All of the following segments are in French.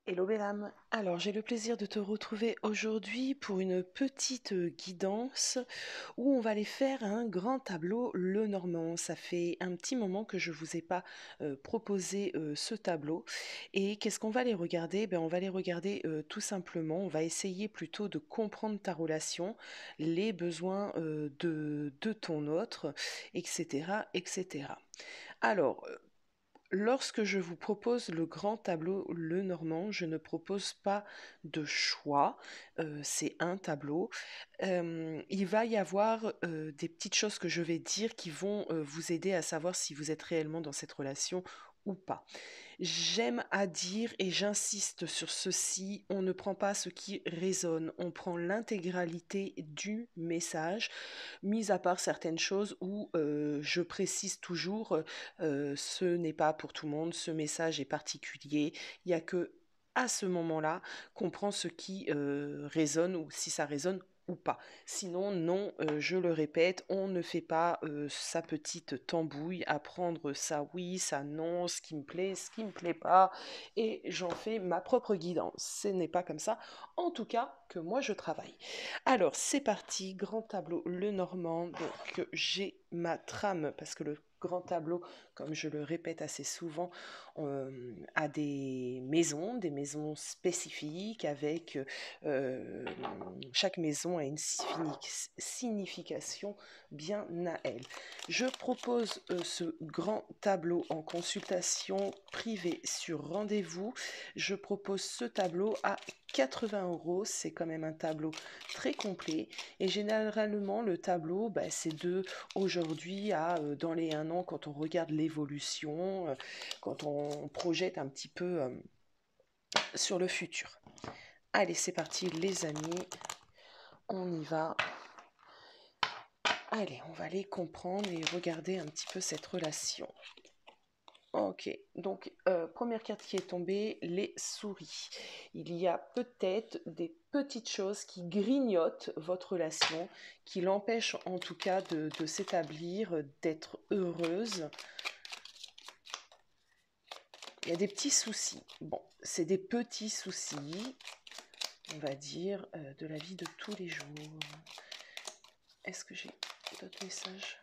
Hello Bellam, alors j'ai le plaisir de te retrouver aujourd'hui pour une petite guidance où on va aller faire un grand tableau Lenormand. Ça fait un petit moment que je ne vous ai pas proposé ce tableau et qu'est-ce qu'on va aller regarder? On va les regarder tout simplement, on va essayer plutôt de comprendre ta relation, les besoins de ton autre, etc. etc. Alors, lorsque je vous propose le grand tableau Lenormand, je ne propose pas de choix, c'est un tableau. Il va y avoir des petites choses que je vais dire qui vont vous aider à savoir si vous êtes réellement dans cette relation ou pas. J'aime à dire et j'insiste sur ceci, on ne prend pas ce qui résonne, on prend l'intégralité du message, mis à part certaines choses où je précise toujours, ce n'est pas pour tout le monde, ce message est particulier, il n'y a que à ce moment-là qu'on prend ce qui résonne ou si ça résonne ou pas. Sinon, non, je le répète, on ne fait pas sa petite tambouille à prendre ça oui, ça non, ce qui me plaît pas, et j'en fais ma propre guidance. Ce n'est pas comme ça, en tout cas, que moi je travaille. Alors, c'est parti, grand tableau Lenormand. Donc, j'ai ma trame, parce que le grand tableau, comme je le répète assez souvent, a des maisons spécifiques, avec chaque maison a une signification bien à elle. Je propose ce grand tableau en consultation privée sur rendez-vous. Je propose ce tableau à 80 euros, c'est quand même un tableau très complet et généralement le tableau c'est de aujourd'hui à dans les 1 an quand on regarde l'évolution, quand on projette un petit peu sur le futur. Allez, c'est parti les amis, on y va. Allez, on va aller comprendre et regarder un petit peu cette relation. Ok, donc première carte qui est tombée, les souris. Il y a peut-être des petites choses qui grignotent votre relation, qui l'empêchent en tout cas de s'établir, d'être heureuse. Il y a des petits soucis. Bon, c'est des petits soucis, on va dire, de la vie de tous les jours. Est-ce que j'ai d'autres messages ?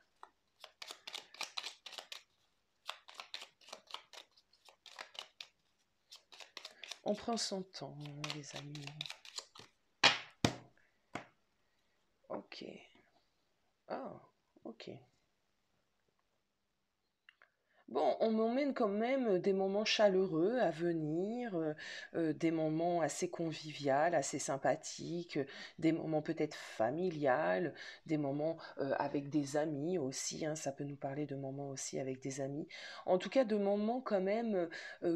On prend son temps, les amis. Ok. Ah, ok. Bon, on m'emmène quand même des moments chaleureux à venir, des moments assez conviviaux, assez sympathiques, des moments peut-être familiales, des moments avec des amis aussi, hein, ça peut nous parler de moments aussi avec des amis. En tout cas, de moments quand même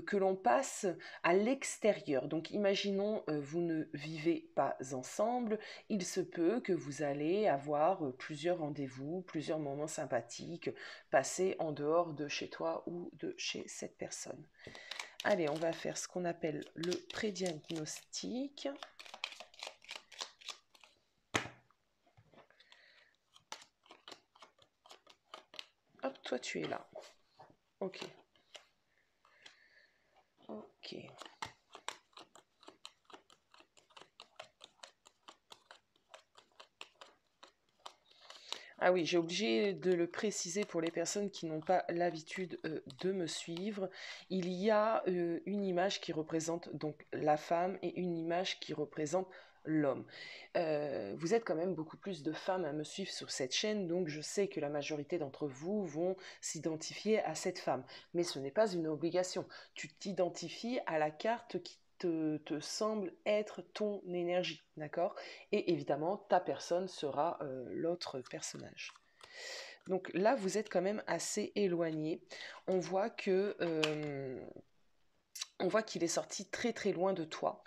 que l'on passe à l'extérieur. Donc, imaginons, vous ne vivez pas ensemble, il se peut que vous allez avoir plusieurs rendez-vous, plusieurs moments sympathiques, passer en dehors de chez toi ou de chez cette personne. Allez, on va faire ce qu'on appelle le prédiagnostic. Hop, toi tu es là. Ok. Ok. Ah oui, j'ai obligé de le préciser pour les personnes qui n'ont pas l'habitude de me suivre. Il y a une image qui représente donc la femme et une image qui représente l'homme. Vous êtes quand même beaucoup plus de femmes à me suivre sur cette chaîne, donc je sais que la majorité d'entre vous vont s'identifier à cette femme. Mais ce n'est pas une obligation. Tu t'identifies à la carte qui te semble être ton énergie, d'accord? Et évidemment, ta personne sera l'autre personnage. Donc là, vous êtes quand même assez éloigné. On voit que on voit qu'il est sorti très très loin de toi.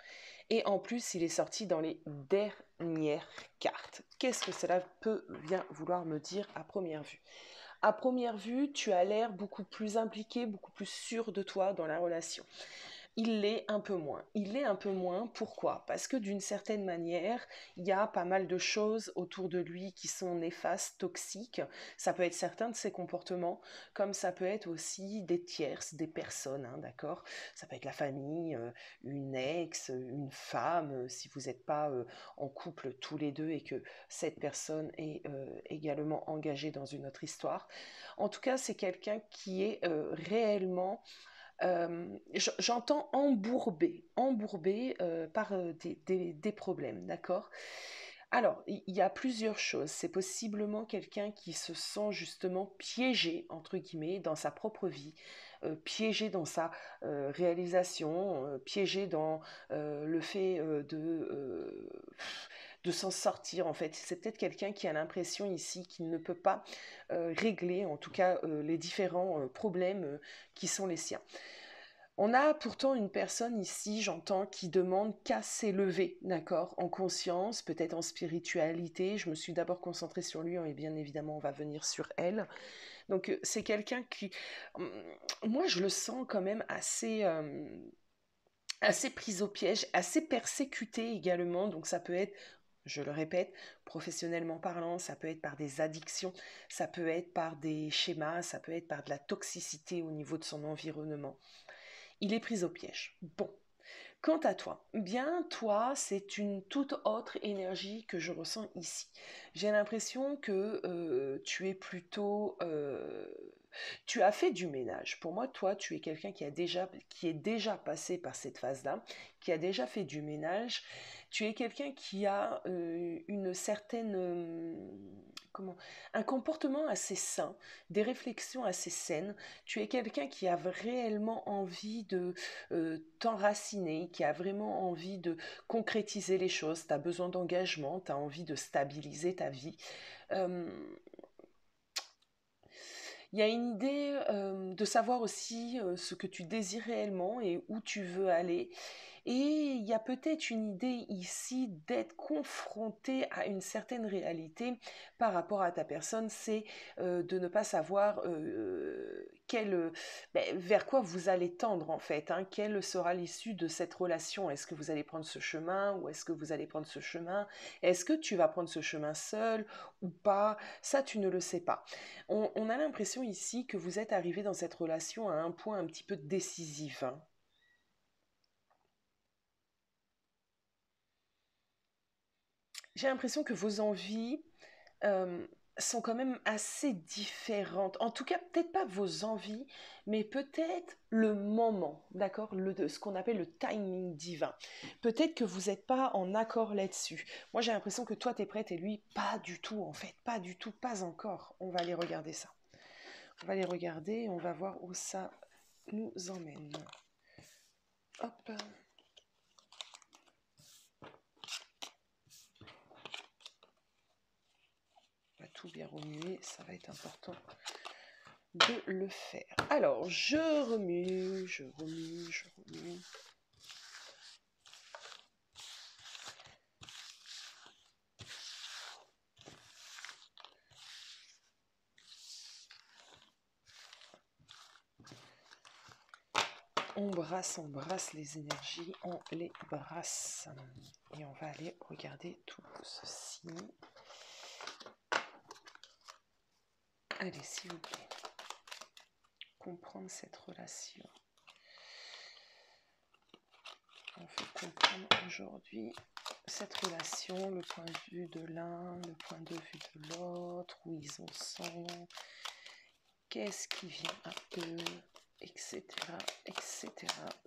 Et en plus, il est sorti dans les dernières cartes. Qu'est-ce que cela peut bien vouloir me dire à première vue? À première vue, tu as l'air beaucoup plus impliqué, beaucoup plus sûr de toi dans la relation. Il l'est un peu moins. Il l'est un peu moins. Pourquoi? Parce que d'une certaine manière, il y a pas mal de choses autour de lui qui sont néfastes, toxiques. Ça peut être certains de ses comportements, comme ça peut être aussi des tierces, des personnes, hein, d'accord? Ça peut être la famille, une ex, une femme, si vous n'êtes pas en couple tous les deux et que cette personne est également engagée dans une autre histoire. En tout cas, c'est quelqu'un qui est réellement j'entends embourbé par des problèmes, d'accord? Alors, il y a plusieurs choses. C'est possiblement quelqu'un qui se sent justement piégé, entre guillemets, dans sa propre vie, piégé dans sa réalisation, piégé dans le fait de s'en sortir, en fait. C'est peut-être quelqu'un qui a l'impression ici qu'il ne peut pas régler, en tout cas, les différents problèmes qui sont les siens. On a pourtant une personne ici, j'entends, qui demande qu'à s'élever, d'accord, en conscience, peut-être en spiritualité. Je me suis d'abord concentrée sur lui et bien évidemment on va venir sur elle. Donc c'est quelqu'un qui, moi je le sens quand même assez prise au piège, assez persécuté également. Donc ça peut être, je le répète, professionnellement parlant, ça peut être par des addictions, ça peut être par des schémas, ça peut être par de la toxicité au niveau de son environnement. Il est pris au piège. Bon. Quant à toi, bien toi, c'est une toute autre énergie que je ressens ici. J'ai l'impression que tu es plutôt... tu as fait du ménage. Pour moi, toi, tu es quelqu'un qui est déjà passé par cette phase-là, qui a déjà fait du ménage. Tu es quelqu'un qui a une certaine... comment un comportement assez sain, des réflexions assez saines. Tu es quelqu'un qui a réellement envie de t'enraciner, qui a vraiment envie de concrétiser les choses. Tu as besoin d'engagement, tu as envie de stabiliser ta vie. Euh, il y a une idée de savoir aussi ce que tu désires réellement et où tu veux aller. Et il y a peut-être une idée ici d'être confronté à une certaine réalité par rapport à ta personne, c'est de ne pas savoir vers quoi vous allez tendre en fait, hein, quelle sera l'issue de cette relation. Est-ce que vous allez prendre ce chemin ou est-ce que vous allez prendre ce chemin? Est-ce que tu vas prendre ce chemin seul ou pas? Ça, tu ne le sais pas. On a l'impression ici que vous êtes arrivé dans cette relation à un point un petit peu décisif, hein. J'ai l'impression que vos envies euh, sont quand même assez différentes. En tout cas, peut-être pas vos envies, mais peut-être le moment, d'accord, ce qu'on appelle le timing divin. Peut-être que vous n'êtes pas en accord là-dessus. Moi, j'ai l'impression que toi, tu es prête et lui, pas du tout, en fait. Pas du tout, pas encore. On va aller regarder ça. On va les regarder et on va voir où ça nous emmène. Hop. On va tout bien remuer, ça va être important de le faire. Alors, je remue, je remue, je remue. On brasse les énergies, on les brasse. Et on va aller regarder tout ceci. Allez, s'il vous plaît. Comprendre cette relation. On fait comprendre aujourd'hui cette relation, le point de vue de l'un, le point de vue de l'autre, où ils en sont, qu'est-ce qui vient à eux, etc., etc.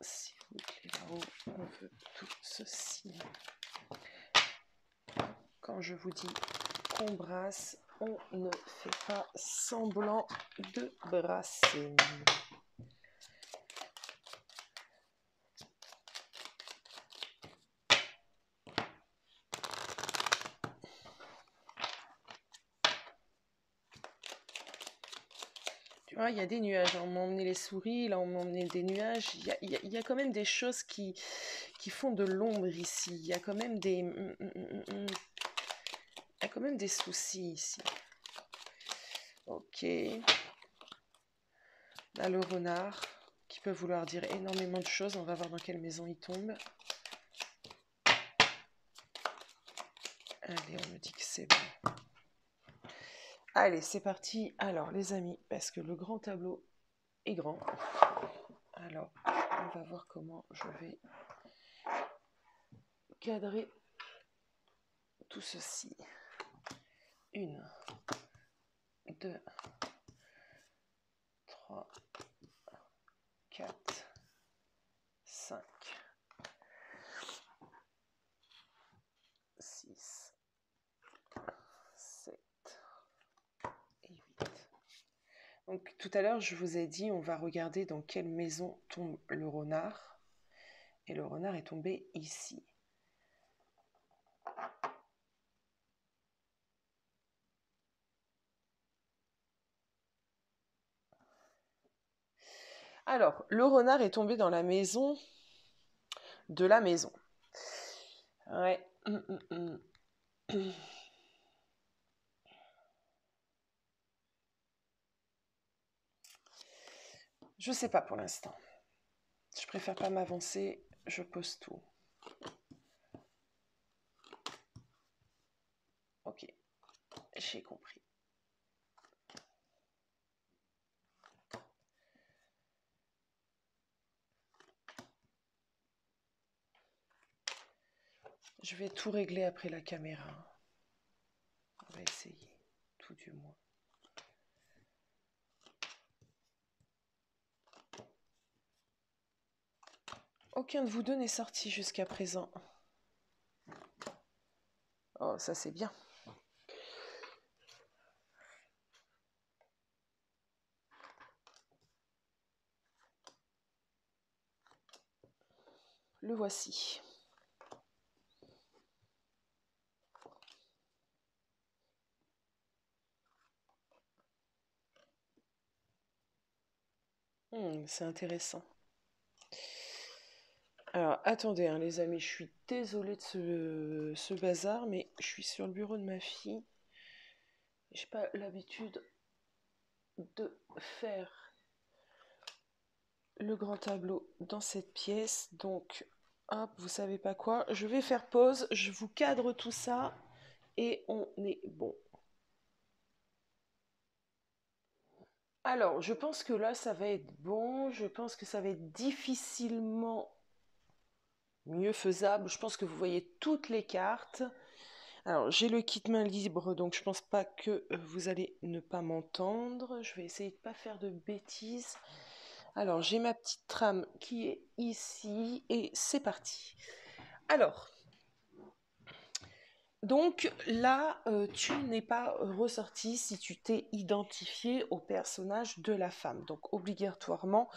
S'il vous plaît, là-haut, on veut tout ceci. Quand je vous dis qu'on brasse, on ne fait pas semblant de brasser. Tu vois, il y a des nuages. On m'a emmené les souris, là on m'a emmené des nuages. Il y a quand même des choses qui font de l'ombre ici. Il y a quand même des... il y a quand même des soucis ici. Ok. Là, le renard qui peut vouloir dire énormément de choses. On va voir dans quelle maison il tombe. Allez, on me dit que c'est bon. Allez, c'est parti. Alors, les amis, parce que le grand tableau est grand. Alors, on va voir comment je vais cadrer tout ceci. 1, 2, 3, 4, 5, 6, 7 et 8. Donc tout à l'heure, je vous ai dit, on va regarder dans quelle maison tombe le renard. Et le renard est tombé ici. Alors, le renard est tombé dans la maison de la maison. Ouais. Je sais pas pour l'instant. Je préfère pas m'avancer, je pose tout. Ok, j'ai compris. Je vais tout régler après la caméra. On va essayer, tout du moins. Aucun de vous deux n'est sorti jusqu'à présent. Oh, ça c'est bien. Le voici. C'est intéressant. Alors, attendez, hein, les amis, je suis désolée de ce bazar, mais je suis sur le bureau de ma fille. J'ai pas l'habitude de faire le grand tableau dans cette pièce, donc, hop, vous savez pas quoi, je vais faire pause, je vous cadre tout ça, et on est bon. Alors, je pense que là, ça va être bon, je pense que ça va être difficilement mieux faisable, je pense que vous voyez toutes les cartes. Alors, j'ai le kit main libre, donc je pense pas que vous allez ne pas m'entendre. Je vais essayer de pas faire de bêtises. Alors, j'ai ma petite trame qui est ici, et c'est parti. Alors, donc là, tu n'es pas ressorti si tu t'es identifié au personnage de la femme. Donc, obligatoirement,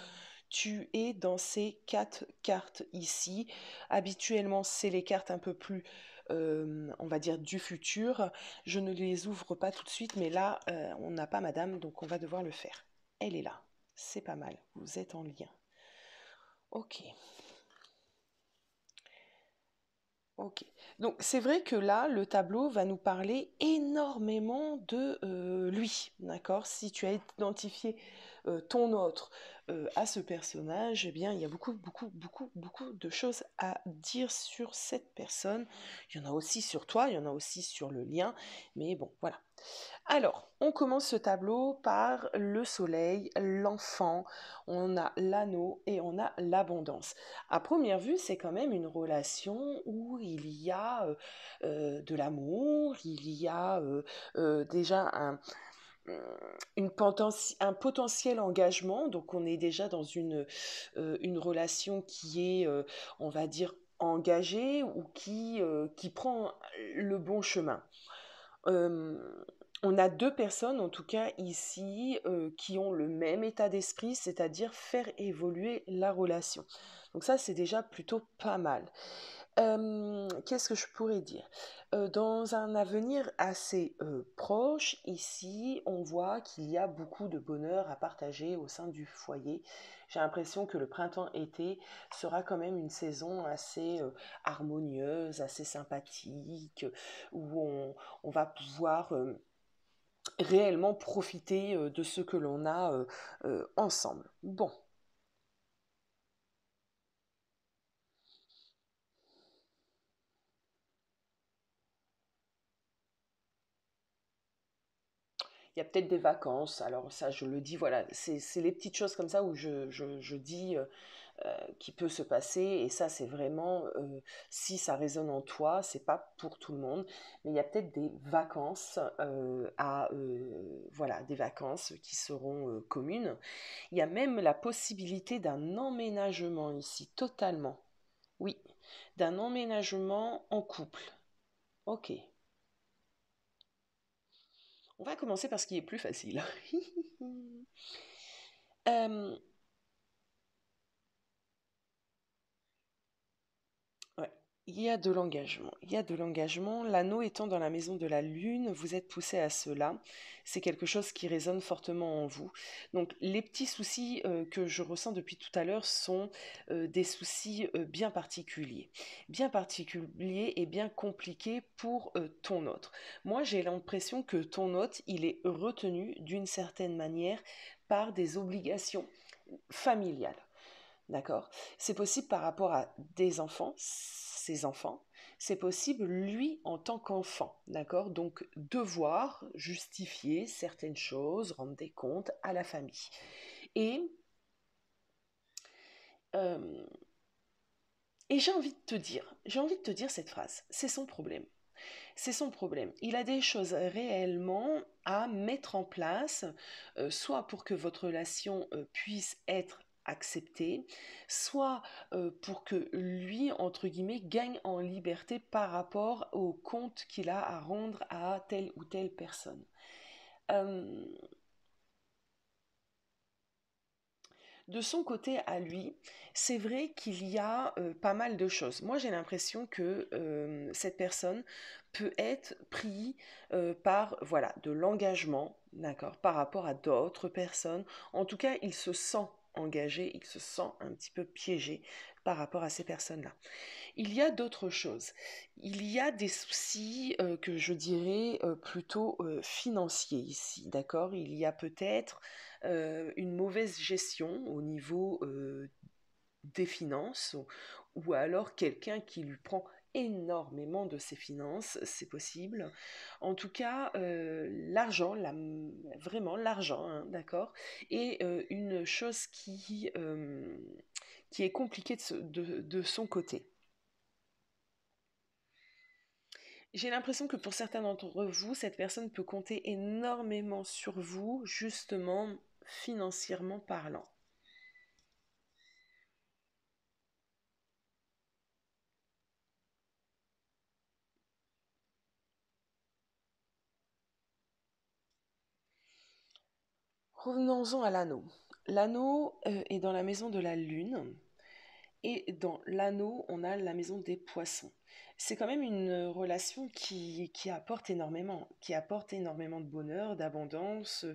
tu es dans ces 4 cartes ici. Habituellement, c'est les cartes un peu plus, on va dire, du futur. Je ne les ouvre pas tout de suite, mais là, on n'a pas madame, donc on va devoir le faire. Elle est là. C'est pas mal. Vous êtes en lien. Ok. Ok. Donc c'est vrai que là, le tableau va nous parler énormément de lui, d'accord? Si tu as identifié ton autre à ce personnage, eh bien, il y a beaucoup de choses à dire sur cette personne. Il y en a aussi sur toi, il y en a aussi sur le lien, mais bon, voilà. Alors, on commence ce tableau par le soleil, l'enfant, on a l'anneau et on a l'abondance. À première vue, c'est quand même une relation où il y a de l'amour, il y a déjà un potentiel engagement, donc on est déjà dans une relation qui est, on va dire, engagée ou qui prend le bon chemin. Euh, on a deux personnes, en tout cas ici, qui ont le même état d'esprit, c'est-à-dire faire évoluer la relation. Donc ça, c'est déjà plutôt pas mal. Qu'est-ce que je pourrais dire? Dans un avenir assez proche, ici, on voit qu'il y a beaucoup de bonheur à partager au sein du foyer. J'ai l'impression que le printemps-été sera quand même une saison assez harmonieuse, assez sympathique, où on va pouvoir réellement profiter de ce que l'on a ensemble. Bon. Il y a peut-être des vacances, alors ça je le dis, voilà, c'est les petites choses comme ça où je dis qui peut se passer, et ça c'est vraiment, si ça résonne en toi, c'est pas pour tout le monde, mais il y a peut-être des vacances voilà, des vacances qui seront communes. Il y a même la possibilité d'un emménagement ici, totalement. Oui, d'un emménagement en couple. Ok. On va commencer par ce qui est plus facile. Euh, ouais. Il y a de l'engagement. Il y a de l'engagement. L'anneau étant dans la maison de la lune, vous êtes poussé à cela. C'est quelque chose qui résonne fortement en vous. Donc les petits soucis que je ressens depuis tout à l'heure sont des soucis bien particuliers. Bien particuliers et bien compliqués pour ton hôte. Moi, j'ai l'impression que ton hôte, il est retenu d'une certaine manière par des obligations familiales. D'accord? C'est possible par rapport à des enfants, ses enfants. C'est possible lui en tant qu'enfant. D'accord? Donc devoir justifier certaines choses, rendre des comptes à la famille. Et, euh, et j'ai envie de te dire cette phrase. C'est son problème. C'est son problème. Il a des choses réellement à mettre en place, soit pour que votre relation puisse être acceptée, soit pour que lui, entre guillemets, gagne en liberté par rapport au compte qu'il a à rendre à telle ou telle personne. Euh, De son côté à lui, c'est vrai qu'il y a pas mal de choses. Moi, j'ai l'impression que cette personne peut être prise par voilà, de l'engagement, d'accord, par rapport à d'autres personnes. En tout cas, il se sent engagé, il se sent un petit peu piégé par rapport à ces personnes-là. Il y a d'autres choses. Il y a des soucis que je dirais plutôt financiers ici, d'accord? Il y a peut-être une mauvaise gestion au niveau des finances, ou alors quelqu'un qui lui prend énormément de ses finances, c'est possible. En tout cas, l'argent, vraiment l'argent, hein, d'accord, est une chose qui est compliquée de son côté. J'ai l'impression que pour certains d'entre vous, cette personne peut compter énormément sur vous, justement financièrement parlant. Revenons-en à l'anneau. L'anneau est dans la maison de la lune, et dans l'anneau, on a la maison des poissons. C'est quand même une relation qui apporte énormément de bonheur, d'abondance.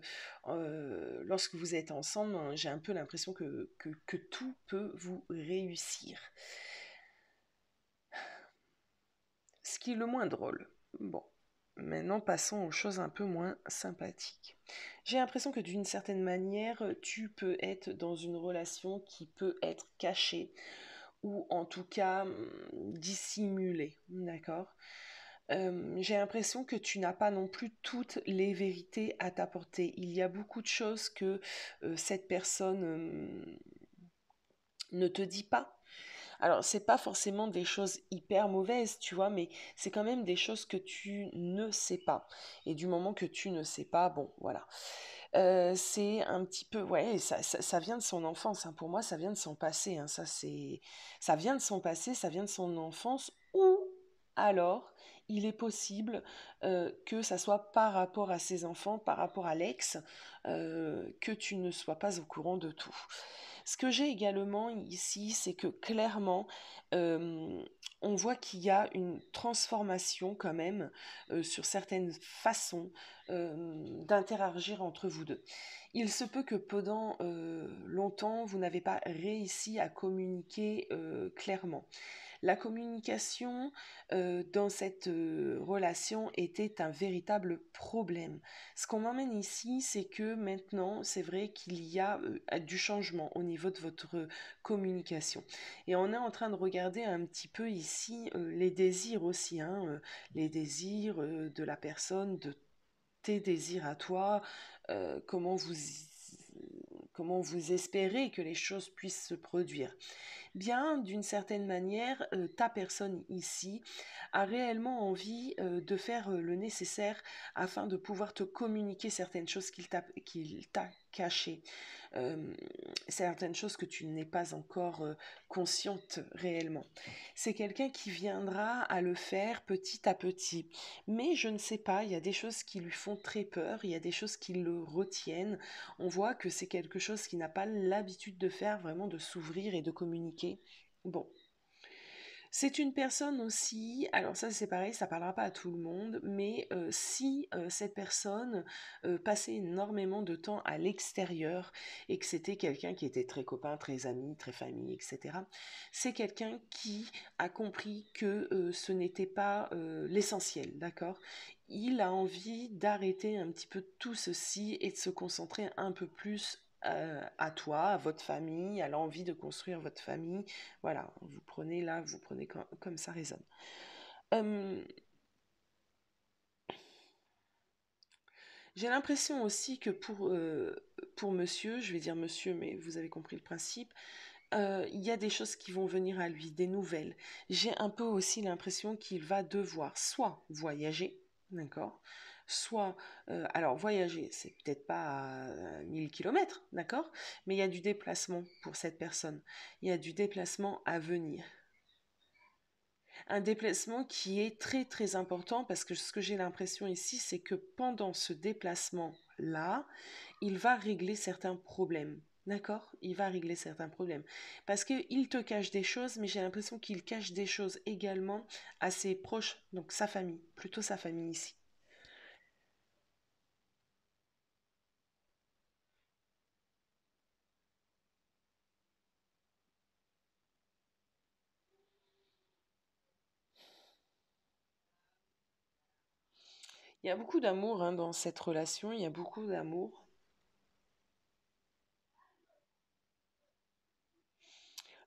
Lorsque vous êtes ensemble, hein, j'ai un peu l'impression que tout peut vous réussir. Ce qui est le moins drôle. Bon, maintenant passons aux choses un peu moins sympathiques. J'ai l'impression que d'une certaine manière, tu peux être dans une relation qui peut être cachée ou en tout cas dissimulée, d'accord? J'ai l'impression que tu n'as pas non plus toutes les vérités à t'apporter. Il y a beaucoup de choses que cette personne ne te dit pas. Alors, c'est pas forcément des choses hyper mauvaises, tu vois, mais c'est quand même des choses que tu ne sais pas. Et du moment que tu ne sais pas, bon, voilà. C'est un petit peu, ouais, ça vient de son enfance, hein. Pour moi, ça vient de son passé, hein. Ça vient de son passé, ça vient de son enfance, ou alors, il est possible que ça soit par rapport à ses enfants, par rapport à l'ex, que tu ne sois pas au courant de tout. Ce que j'ai également ici, c'est que clairement, euh, on voit qu'il y a une transformation quand même sur certaines façons d'interagir entre vous deux. Il se peut que pendant longtemps, vous n'avez pas réussi à communiquer clairement. La communication dans cette relation était un véritable problème. Ce qu'on m'emmène ici, c'est que maintenant, c'est vrai qu'il y a du changement au niveau de votre communication. Et on est en train de regarder un petit peu ici les désirs aussi, hein, les désirs de la personne, tes désirs à toi, euh, comment vous, comment vous espérez que les choses puissent se produire. Bien, d'une certaine manière, ta personne ici a réellement envie de faire le nécessaire afin de pouvoir te communiquer certaines choses qu'il t'a cachées, euh, certaines choses que tu n'es pas encore consciente réellement. C'est quelqu'un qui viendra à le faire petit à petit. Mais je ne sais pas, il y a des choses qui lui font très peur, il y a des choses qui le retiennent. On voit que c'est quelque chose qui n'a pas l'habitude de faire, vraiment de s'ouvrir et de communiquer. Bon, c'est une personne aussi, alors ça c'est pareil, ça parlera pas à tout le monde, mais si cette personne passait énormément de temps à l'extérieur et que c'était quelqu'un qui était très copain, très ami, très famille, etc., c'est quelqu'un qui a compris que ce n'était pas l'essentiel, d'accord? Il a envie d'arrêter un petit peu tout ceci et de se concentrer un peu plus à toi, à votre famille, à l'envie de construire votre famille. Voilà, vous prenez là, vous prenez comme ça résonne. Euh, j'ai l'impression aussi que pour monsieur, je vais dire monsieur, mais vous avez compris le principe, il y a des choses qui vont venir à lui, des nouvelles. J'ai un peu aussi l'impression qu'il va devoir soit voyager, d'accord, soit, alors voyager, c'est peut-être pas à 1000 kilomètres, d'accord, mais il y a du déplacement pour cette personne. Il y a du déplacement à venir. Un déplacement qui est très très important parce que ce que j'ai l'impression ici, c'est que pendant ce déplacement-là, il va régler certains problèmes. D'accord? Il va régler certains problèmes. Parce qu'il te cache des choses, mais j'ai l'impression qu'il cache des choses également à ses proches, donc sa famille, plutôt sa famille ici. Il y a beaucoup d'amour hein, dans cette relation, il y a beaucoup d'amour.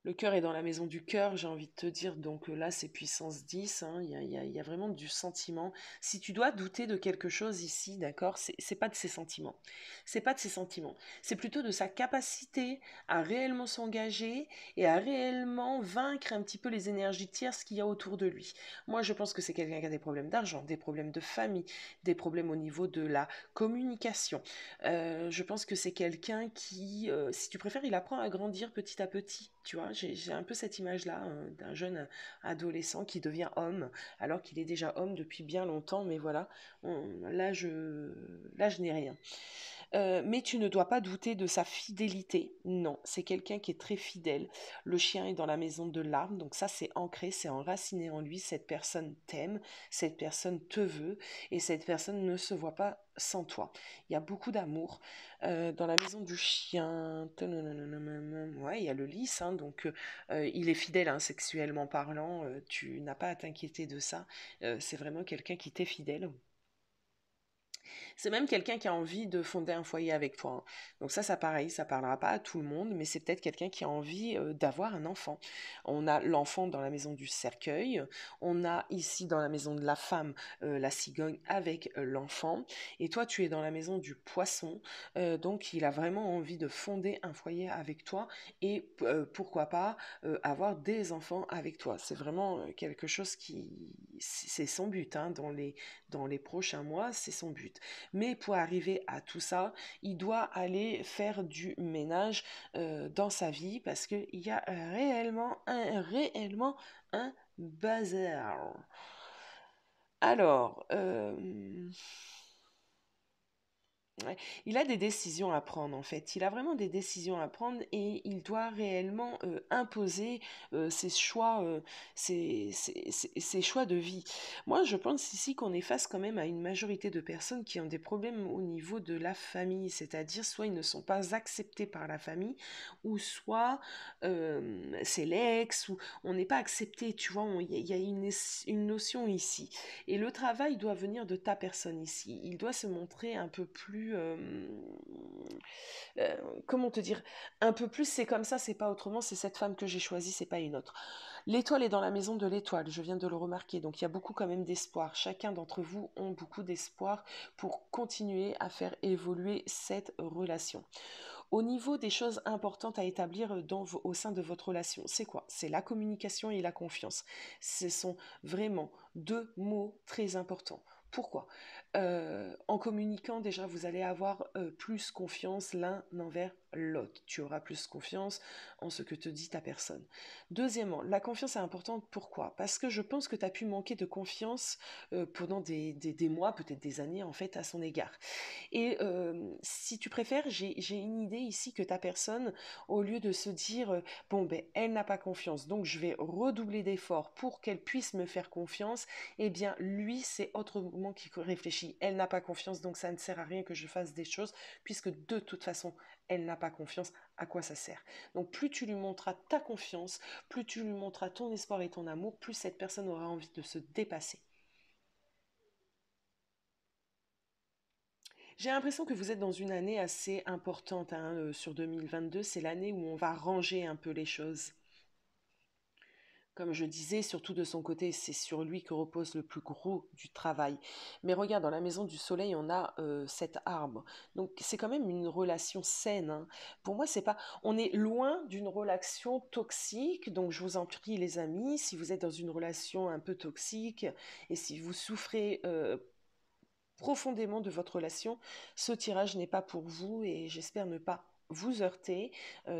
Le cœur est dans la maison du cœur, j'ai envie de te dire. Donc là, c'est puissance 10. Hein, il y a vraiment du sentiment. Si tu dois douter de quelque chose ici, d'accord, c'est pas de ses sentiments. C'est pas de ses sentiments. C'est plutôt de sa capacité à réellement s'engager et à réellement vaincre un petit peu les énergies tierces qu'il y a autour de lui. Moi, je pense que c'est quelqu'un qui a des problèmes d'argent, des problèmes de famille, des problèmes au niveau de la communication. Je pense que c'est quelqu'un qui, si tu préfères, il apprend à grandir petit à petit. Tu vois, j'ai un peu cette image-là d'un jeune adolescent qui devient homme, alors qu'il est déjà homme depuis bien longtemps. Mais voilà, là, je n'ai rien. Mais tu ne dois pas douter de sa fidélité. Non, c'est quelqu'un qui est très fidèle. Le chien est dans la maison de l'arbre, donc ça c'est ancré, c'est enraciné en lui. Cette personne t'aime, cette personne te veut, et cette personne ne se voit pas sans toi. Il y a beaucoup d'amour. Dans la maison du chien, ouais, il y a le lys, hein, donc il est fidèle hein, sexuellement parlant. Tu n'as pas à t'inquiéter de ça. C'est vraiment quelqu'un qui t'est fidèle. C'est même quelqu'un qui a envie de fonder un foyer avec toi. Hein. Donc ça pareil, ça parlera pas à tout le monde, mais c'est peut-être quelqu'un qui a envie d'avoir un enfant. On a l'enfant dans la maison du cercueil, on a ici dans la maison de la femme la cigogne avec l'enfant, et toi tu es dans la maison du poisson, donc il a vraiment envie de fonder un foyer avec toi et pourquoi pas avoir des enfants avec toi. C'est vraiment quelque chose qui, c'est son but hein, dans les prochains mois, c'est son but. Mais pour arriver à tout ça, il doit aller faire du ménage dans sa vie parce qu'il y a réellement un bazar. Alors, ouais. Il a des décisions à prendre en fait. Il a vraiment des décisions à prendre et il doit réellement imposer ses choix, ses choix de vie. Moi, je pense ici qu'on est face quand même à une majorité de personnes qui ont des problèmes au niveau de la famille, c'est-à-dire soit ils ne sont pas acceptés par la famille, ou soit c'est l'ex, ou on n'est pas accepté. Tu vois, il y a une notion ici. Et le travail doit venir de ta personne ici. Il doit se montrer un peu plus plus... comment te dire, un peu plus c'est comme ça, c'est pas autrement, c'est cette femme que j'ai choisie, c'est pas une autre. L'étoile est dans la maison de l'étoile, je viens de le remarquer, donc il y a beaucoup quand même d'espoir. Chacun d'entre vous ont beaucoup d'espoir pour continuer à faire évoluer cette relation. Au niveau des choses importantes à établir au sein de votre relation, c'est quoi? C'est la communication et la confiance. Ce sont vraiment deux mots très importants. Pourquoi? En communiquant, déjà, vous allez avoir plus confiance l'un envers l'autre. Tu auras plus confiance en ce que te dit ta personne. Deuxièmement, la confiance est importante. Pourquoi? Parce que je pense que tu as pu manquer de confiance pendant des mois, peut-être des années, en fait, à son égard. Et si tu préfères, j'ai une idée ici que ta personne, au lieu de se dire, bon, ben, elle n'a pas confiance, donc je vais redoubler d'efforts pour qu'elle puisse me faire confiance, eh bien, lui, c'est autrement qui réfléchit. Elle n'a pas confiance, donc ça ne sert à rien que je fasse des choses, puisque de toute façon, elle n'a pas confiance, à quoi ça sert? Donc plus tu lui montreras ta confiance, plus tu lui montreras ton espoir et ton amour, plus cette personne aura envie de se dépasser. J'ai l'impression que vous êtes dans une année assez importante hein, sur 2022. C'est l'année où on va ranger un peu les choses. Comme je disais, surtout de son côté, c'est sur lui que repose le plus gros du travail. Mais regarde, dans la maison du soleil, on a cet arbre. Donc c'est quand même une relation saine. Hein. Pour moi, c'est pas. On est loin d'une relation toxique. Donc je vous en prie, les amis, si vous êtes dans une relation un peu toxique et si vous souffrez profondément de votre relation, ce tirage n'est pas pour vous et j'espère ne pas vous heurter.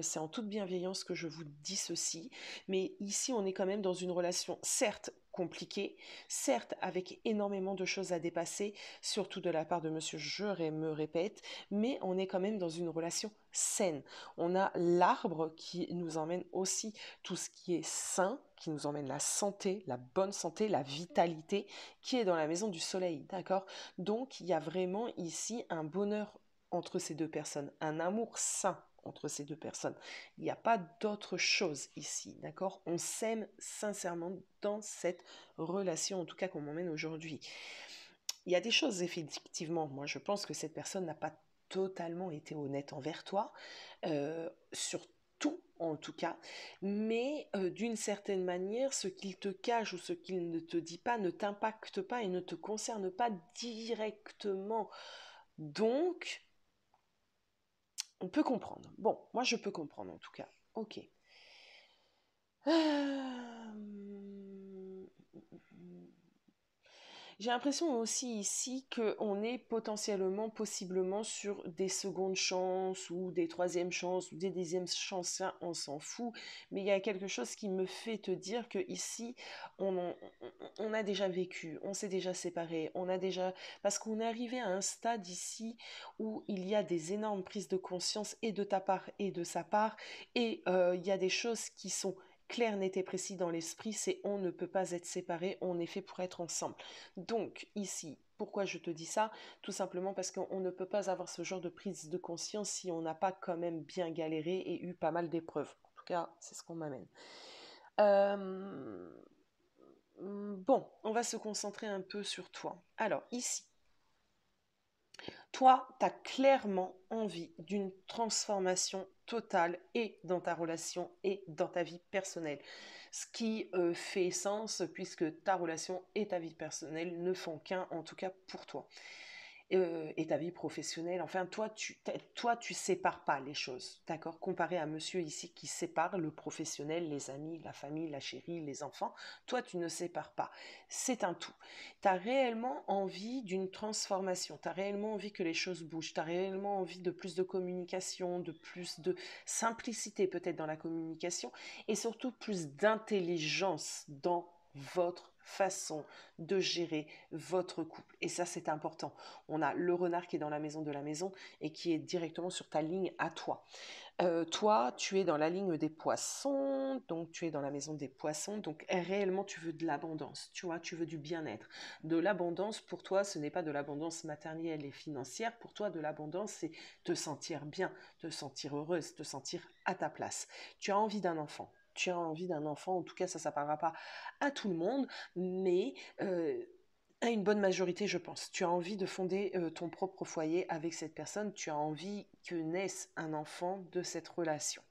C'est en toute bienveillance que je vous dis ceci. Mais ici, on est quand même dans une relation, certes compliquée, certes avec énormément de choses à dépasser, surtout de la part de monsieur, je me répète, mais on est quand même dans une relation saine. On a l'arbre qui nous emmène aussi tout ce qui est sain, qui nous emmène la santé, la bonne santé, la vitalité, qui est dans la maison du soleil, d'accord? Donc, il y a vraiment ici un bonheur entre ces deux personnes, un amour sain entre ces deux personnes. Il n'y a pas d'autre chose ici, d'accord? On s'aime sincèrement dans cette relation, en tout cas qu'on m'emmène aujourd'hui. Il y a des choses, effectivement, moi je pense que cette personne n'a pas totalement été honnête envers toi, sur tout en tout cas, mais d'une certaine manière, ce qu'il te cache ou ce qu'il ne te dit pas ne t'impacte pas et ne te concerne pas directement. Donc, on peut comprendre. Bon, moi je peux comprendre en tout cas. Ok. J'ai l'impression aussi ici qu'on est potentiellement, possiblement sur des secondes chances ou des troisièmes chances ou des dixièmes chances, ça on s'en fout, mais il y a quelque chose qui me fait te dire que ici on a déjà vécu, on s'est déjà séparés, on a déjà... Parce qu'on est arrivé à un stade ici où il y a des énormes prises de conscience et de ta part et de sa part, et il y a des choses qui sont clair, net et précis dans l'esprit, c'est on ne peut pas être séparés, on est fait pour être ensemble. Donc ici, pourquoi je te dis ça? Tout simplement parce qu'on ne peut pas avoir ce genre de prise de conscience si on n'a pas quand même bien galéré et eu pas mal d'épreuves. En tout cas, c'est ce qu'on m'amène. Bon, on va se concentrer un peu sur toi. Alors ici, toi, tu as clairement envie d'une transformation totale et dans ta relation et dans ta vie personnelle. Ce qui fait sens puisque ta relation et ta vie personnelle ne font qu'un, en tout cas pour toi. Et ta vie professionnelle. Enfin, toi, tu sépares pas les choses, d'accord? Comparé à monsieur ici qui sépare le professionnel, les amis, la famille, la chérie, les enfants, toi, tu ne sépares pas. C'est un tout. Tu as réellement envie d'une transformation, tu as réellement envie que les choses bougent, tu as réellement envie de plus de communication, de plus de simplicité peut-être dans la communication et surtout plus d'intelligence dans votre façon de gérer votre couple. Et ça, c'est important. On a le renard qui est dans la maison de la maison et qui est directement sur ta ligne à toi. Toi, tu es dans la ligne des poissons, donc tu es dans la maison des poissons, donc réellement tu veux de l'abondance, tu vois, tu veux du bien-être. De l'abondance, pour toi, ce n'est pas de l'abondance matérielle et financière, pour toi, de l'abondance, c'est te sentir bien, te sentir heureuse, te sentir à ta place. Tu as envie d'un enfant. En tout cas ça ne parlera pas à tout le monde, mais À une bonne majorité, je pense. Tu as envie de fonder ton propre foyer avec cette personne, tu as envie que naisse un enfant de cette relation.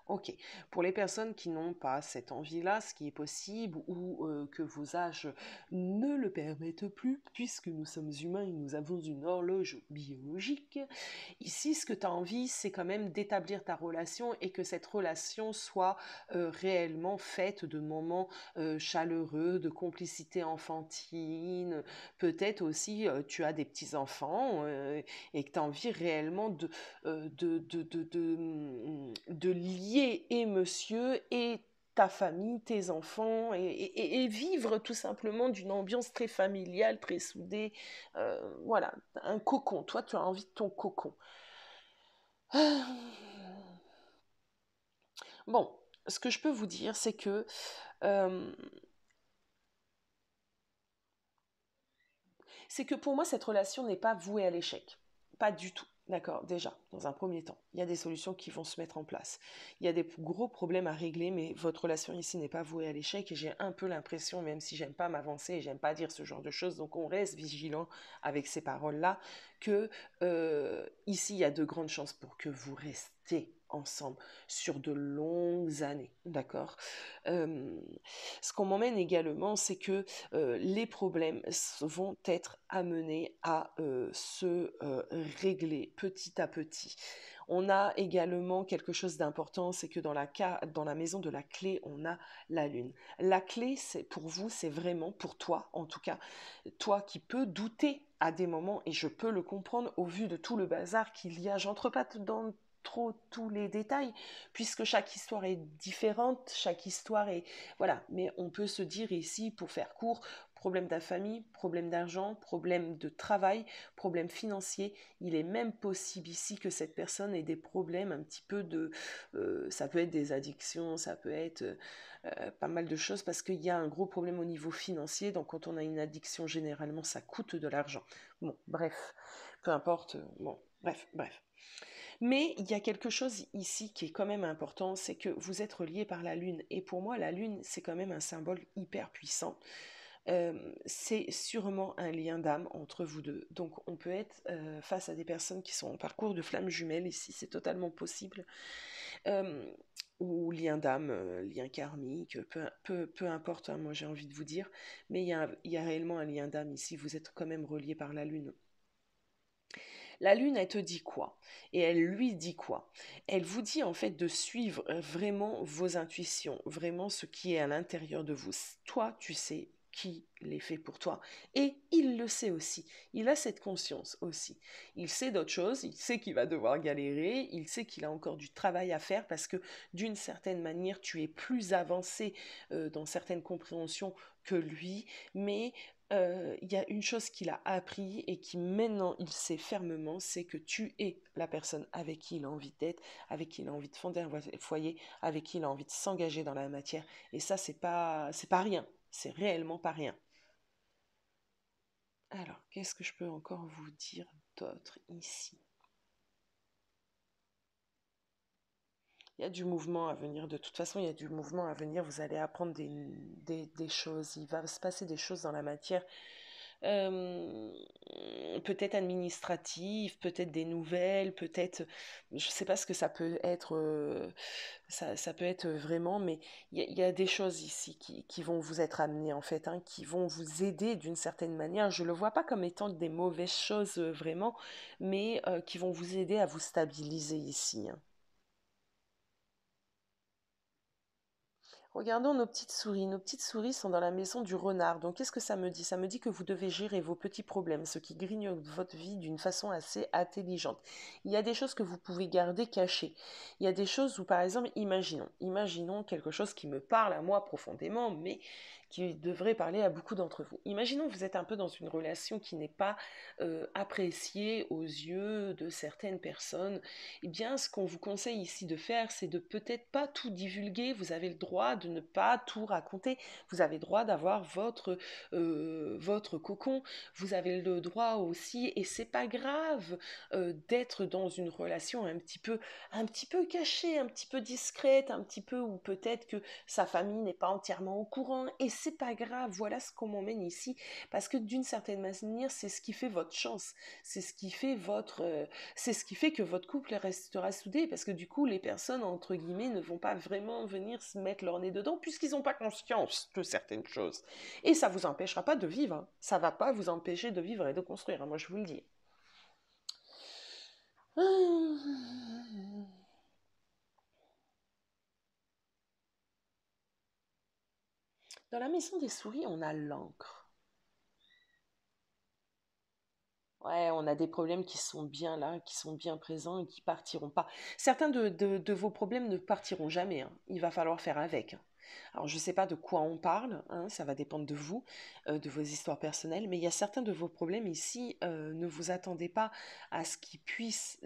Ok. Pour les personnes qui n'ont pas cette envie-là, ce qui est possible, ou que vos âges ne le permettent plus, puisque nous sommes humains et nous avons une horloge biologique, ici, ce que tu as envie, c'est quand même d'établir ta relation et que cette relation soit réellement faite de moments chaleureux, de complicité enfantine. Peut-être aussi tu as des petits-enfants et que tu as envie réellement de lier et monsieur et ta famille, tes enfants, et vivre tout simplement d'une ambiance très familiale, très soudée. Voilà, un cocon. Toi, tu as envie de ton cocon. Bon, ce que je peux vous dire, euh, c'est que pour moi, cette relation n'est pas vouée à l'échec. Pas du tout. D'accord, déjà, dans un premier temps, il y a des solutions qui vont se mettre en place. Il y a des gros problèmes à régler, mais votre relation ici n'est pas vouée à l'échec. Et j'ai un peu l'impression, même si j'aime pas m'avancer et j'aime pas dire ce genre de choses, donc on reste vigilant avec ces paroles-là, que ici, il y a de grandes chances pour que vous restiez ensemble sur de longues années. D'accord. Euh, Ce qu'on m'emmène également, c'est que les problèmes vont être amenés à se régler petit à petit. On a également quelque chose d'important, c'est que dans la maison de la clé, on a la lune. La clé, c'est pour vous, c'est vraiment pour toi, en tout cas, toi qui peux douter à des moments, et je peux le comprendre au vu de tout le bazar qu'il y a. J'entre pas dans trop tous les détails, puisque chaque histoire est différente, chaque histoire est... Voilà, mais on peut se dire ici, pour faire court, problème de la famille, problème d'argent, problème de travail, problème financier. Il est même possible ici que cette personne ait des problèmes un petit peu de... ça peut être des addictions, ça peut être pas mal de choses, parce qu'il y a un gros problème au niveau financier. Donc quand on a une addiction, généralement, ça coûte de l'argent. Bon, bref, peu importe. Bon, bref. Mais il y a quelque chose ici qui est quand même important, c'est que vous êtes reliés par la Lune. Et pour moi, la Lune, c'est quand même un symbole hyper puissant. C'est sûrement un lien d'âme entre vous deux. Donc on peut être face à des personnes qui sont en parcours de flammes jumelles, ici c'est totalement possible. Euh, ou lien d'âme, lien karmique, peu importe, hein, moi j'ai envie de vous dire. Mais il y a réellement un lien d'âme ici, vous êtes quand même reliés par la Lune. La lune, elle te dit quoi? Et elle lui dit quoi? Elle vous dit en fait de suivre vraiment vos intuitions, vraiment ce qui est à l'intérieur de vous. Toi, tu sais qui l'est fait pour toi. Et il le sait aussi. Il a cette conscience aussi. Il sait d'autres choses, il sait qu'il va devoir galérer, il sait qu'il a encore du travail à faire parce que d'une certaine manière, tu es plus avancé dans certaines compréhensions que lui, mais il y a une chose qu'il a appris et qui maintenant il sait fermement, c'est que tu es la personne avec qui il a envie d'être, avec qui il a envie de fonder un foyer, avec qui il a envie de s'engager dans la matière. Et ça, c'est pas rien. C'est réellement pas rien. Alors, qu'est-ce que je peux encore vous dire d'autre ici? Il y a du mouvement à venir. De toute façon, il y a du mouvement à venir. Vous allez apprendre des choses. Il va se passer des choses dans la matière. euh, Peut-être administratif, peut-être des nouvelles, peut-être, je ne sais pas ce que ça peut être, ça peut être vraiment, mais il y a des choses ici qui vont vous être amenées en fait, hein, qui vont vous aider d'une certaine manière. Je ne le vois pas comme étant des mauvaises choses vraiment, mais qui vont vous aider à vous stabiliser ici, hein. Regardons nos petites souris. Nos petites souris sont dans la maison du renard. Donc, qu'est-ce que ça me dit? Ça me dit que vous devez gérer vos petits problèmes, ce qui grignote votre vie d'une façon assez intelligente. Il y a des choses que vous pouvez garder cachées. Il y a des choses où, par exemple, imaginons quelque chose qui me parle à moi profondément, mais qui devrait parler à beaucoup d'entre vous. Imaginons que vous êtes un peu dans une relation qui n'est pas appréciée aux yeux de certaines personnes. Eh bien, ce qu'on vous conseille ici de faire, c'est de peut-être pas tout divulguer. Vous avez le droit de ne pas tout raconter. Vous avez le droit d'avoir votre cocon. Vous avez le droit aussi, et c'est pas grave, d'être dans une relation un petit peu cachée, un petit peu discrète, un petit peu où peut-être que sa famille n'est pas entièrement au courant. Et c'est pas grave. Voilà ce qu'on m'emmène ici, parce que d'une certaine manière, c'est ce qui fait votre chance. C'est ce qui fait c'est ce qui fait que votre couple restera soudé, parce que du coup, les personnes, entre guillemets, ne vont pas vraiment venir se mettre leur nez dedans, puisqu'ils n'ont pas conscience de certaines choses. Et ça vous empêchera pas de vivre, hein. Ça va pas vous empêcher de vivre et de construire, hein, moi je vous le dis. Dans la maison des souris, on a l'encre. Ouais, on a des problèmes qui sont bien là, qui sont bien présents et qui partiront pas. Certains de vos problèmes ne partiront jamais, hein. Il va falloir faire avec, hein. Alors, je ne sais pas de quoi on parle, hein, ça va dépendre de vous, de vos histoires personnelles, mais il y a certains de vos problèmes ici, ne vous attendez pas à ce qu'ils puissent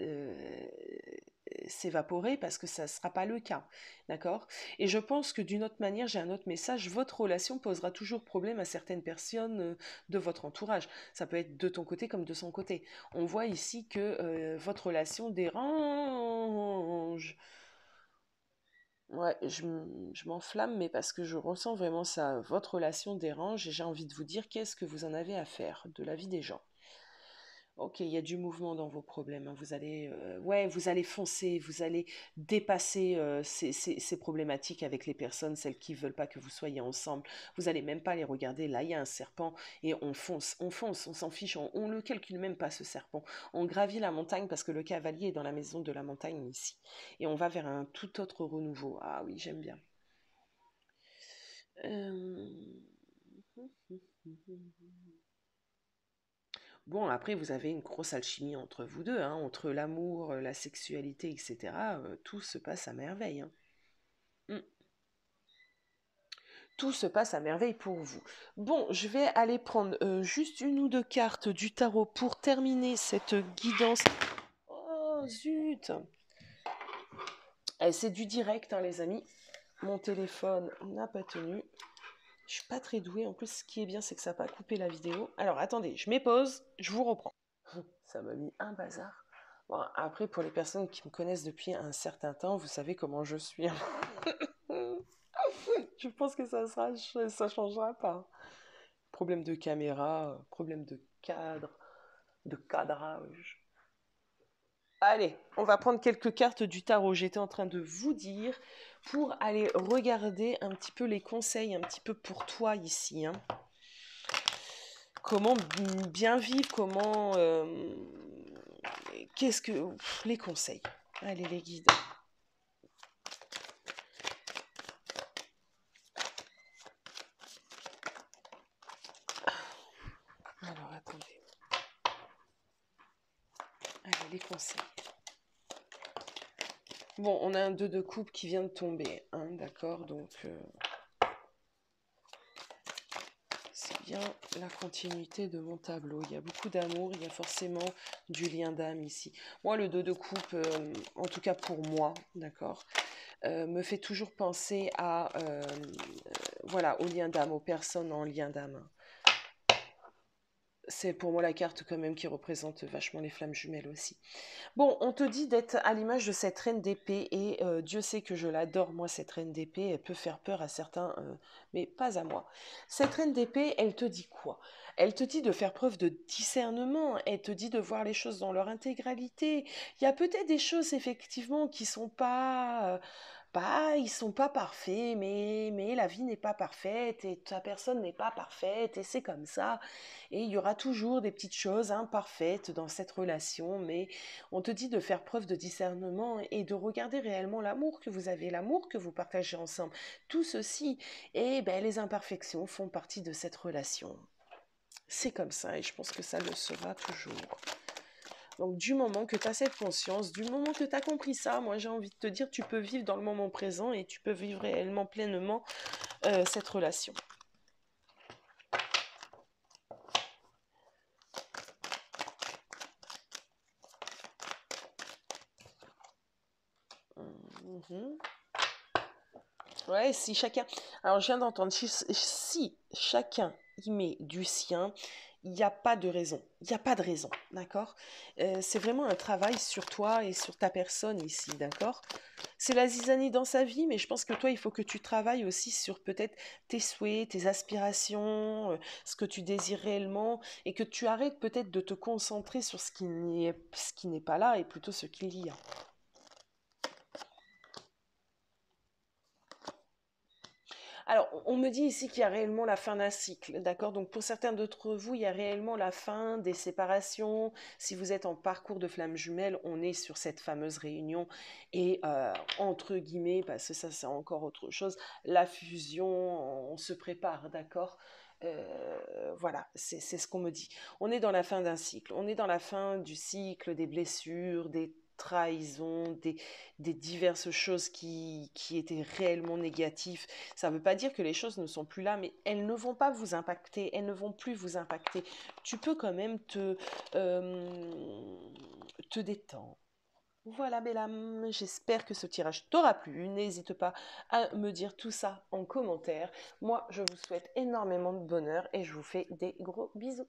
s'évaporer, parce que ça ne sera pas le cas, d'accord? Et je pense que d'une autre manière, j'ai un autre message, votre relation posera toujours problème à certaines personnes de votre entourage. Ça peut être de ton côté comme de son côté. On voit ici que votre relation dérange. Ouais, je m'enflamme, mais parce que je ressens vraiment ça. Votre relation dérange et j'ai envie de vous dire qu'est-ce que vous en avez à faire de la vie des gens. Ok, il y a du mouvement dans vos problèmes, hein. Ouais, vous allez foncer, vous allez dépasser ces problématiques avec les personnes, celles qui veulent pas que vous soyez ensemble. Vous allez même pas les regarder. Là, il y a un serpent et on fonce, on s'en fiche, on le calcule même pas ce serpent. On gravit la montagne parce que le cavalier est dans la maison de la montagne ici, et on va vers un tout autre renouveau. Ah oui, j'aime bien. Euh, Bon, après, vous avez une grosse alchimie entre vous deux, hein, entre l'amour, la sexualité, etc. Tout se passe à merveille, hein. Mm. Tout se passe à merveille pour vous. Bon, je vais aller prendre juste une ou deux cartes du tarot pour terminer cette guidance. Oh, zut! C'est du direct, hein, les amis. Mon téléphone n'a pas tenu. Je suis pas très douée. En plus, ce qui est bien, c'est que ça n'a pas coupé la vidéo. Alors, attendez, je mets pause, je vous reprends. Ça m'a mis un bazar. Bon, après, pour les personnes qui me connaissent depuis un certain temps, vous savez comment je suis, hein. Je pense que ça changera pas. Problème de caméra, problème de cadre, de cadrage. Allez, on va prendre quelques cartes du tarot. J'étais en train de vous dire pour aller regarder un petit peu les conseils, un petit peu pour toi ici, hein. Comment bien vivre, qu'est-ce que... les conseils. Allez, les guides. Alors, attendez. Allez, les conseils. Bon, on a un 2 de coupe qui vient de tomber, hein, d'accord, donc c'est bien la continuité de mon tableau. Il y a beaucoup d'amour, il y a forcément du lien d'âme ici. Moi, le 2 de coupe, en tout cas pour moi, d'accord, me fait toujours penser voilà, au lien d'âme, aux personnes en lien d'âme. C'est pour moi la carte quand même qui représente vachement les flammes jumelles aussi. Bon, on te dit d'être à l'image de cette reine d'épée, et Dieu sait que je l'adore, moi, cette reine d'épée. Elle peut faire peur à certains, mais pas à moi. Cette reine d'épée, elle te dit quoi? Elle te dit de faire preuve de discernement, elle te dit de voir les choses dans leur intégralité. Il y a peut-être des choses, effectivement, qui sont ils sont pas parfaits, mais la vie n'est pas parfaite, et ta personne n'est pas parfaite, et c'est comme ça. Et il y aura toujours des petites choses imparfaites dans cette relation, mais on te dit de faire preuve de discernement et de regarder réellement l'amour que vous avez, l'amour que vous partagez ensemble. Tout ceci, et ben, les imperfections font partie de cette relation. C'est comme ça, et je pense que ça le sera toujours. Donc du moment que tu as cette conscience, du moment que tu as compris ça, moi j'ai envie de te dire, tu peux vivre dans le moment présent et tu peux vivre réellement pleinement cette relation. Ouais, si chacun. Alors, je viens d'entendre, si chacun y met du sien, il n'y a pas de raison. Il n'y a pas de raison, d'accord? C'est vraiment un travail sur toi et sur ta personne ici, d'accord? C'est la zizanie dans sa vie, mais je pense que toi, il faut que tu travailles aussi sur peut-être tes souhaits, tes aspirations, ce que tu désires réellement, et que tu arrêtes peut-être de te concentrer sur ce qui n'est pas là, et plutôt ce qu'il y a. Alors, on me dit ici qu'il y a réellement la fin d'un cycle, d'accord? Donc, pour certains d'entre vous, il y a réellement la fin des séparations. Si vous êtes en parcours de flamme jumelle, on est sur cette fameuse réunion et entre guillemets, parce que ça, c'est encore autre chose, la fusion, on se prépare, d'accord? Voilà, c'est ce qu'on me dit. On est dans la fin d'un cycle. On est dans la fin du cycle des blessures, des trahisons, des diverses choses qui étaient réellement négatives. Ça ne veut pas dire que les choses ne sont plus là, mais elles ne vont pas vous impacter, elles ne vont plus vous impacter. Tu peux quand même te détendre. Voilà, belle âme, j'espère que ce tirage t'aura plu. N'hésite pas à me dire tout ça en commentaire. Moi, je vous souhaite énormément de bonheur et je vous fais des gros bisous.